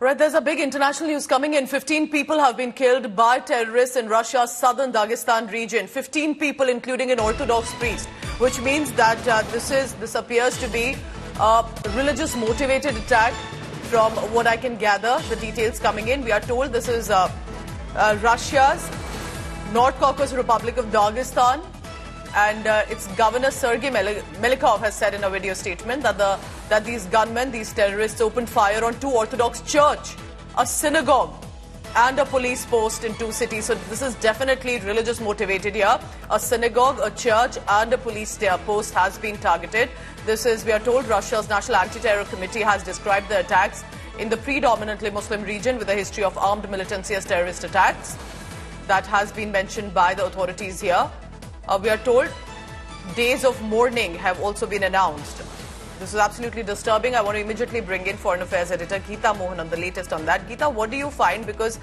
Right, there's a big international news coming in. 15 people have been killed by terrorists in Russia's southern Dagestan region. 15 people, including an Orthodox priest, which means that this appears to be a religious motivated attack. From what I can gather, the details coming in, we are told this is Russia's North Caucasus Republic of Dagestan, and its governor Sergei Melikov has said in a video statement that these gunmen, these terrorists, opened fire on two Orthodox church, a synagogue, and a police post in two cities. So this is definitely religious motivated here. A synagogue, a church, and a police post has been targeted. This is, we are told, Russia's National Anti-Terror Committee has described the attacks in the predominantly Muslim region with a history of armed militancy as terrorist attacks. That has been mentioned by the authorities here. We are told days of mourning have also been announced. This is absolutely disturbing. I want to immediately bring in Foreign Affairs Editor Geeta Mohan on the latest on that. Geeta, what do you find? Because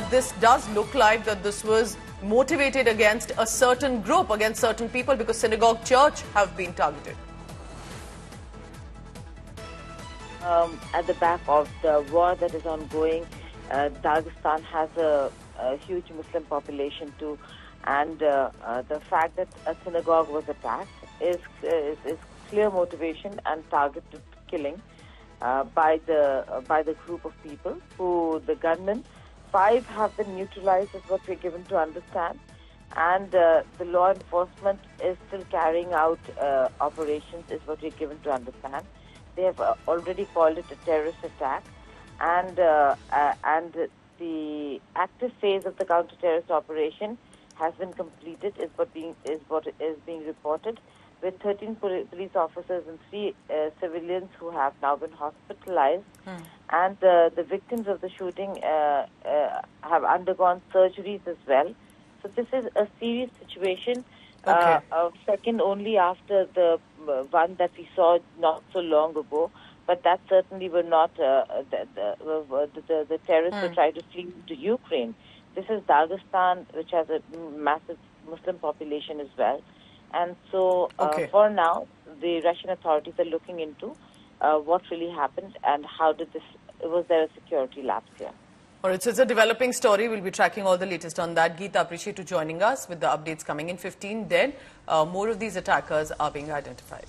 this does look like that this was motivated against a certain group, against certain people, because synagogue, church have been targeted. At the back of the war that is ongoing, Dagestan has a huge Muslim population too. And the fact that a synagogue was attacked is clear motivation and targeted killing by the group of people who the gunmen. 5 have been neutralized, is what we're given to understand, and the law enforcement is still carrying out operations, is what we're given to understand. They have already called it a terrorist attack, and the active phase of the counter-terrorist operation has been completed, is what is being reported, with 13 police officers and 3 civilians who have now been hospitalized. And the victims of the shooting have undergone surgeries as well. So this is a serious situation, second only after the one that we saw not so long ago. But that certainly were not the terrorists who tried to flee to Ukraine. This is Dagestan, which has a massive Muslim population as well. And so, for now, the Russian authorities are looking into what really happened and how was there a security lapse here. All right, so it's a developing story. We'll be tracking all the latest on that. Geeta, appreciate you joining us with the updates coming in. 15 dead. More of these attackers are being identified.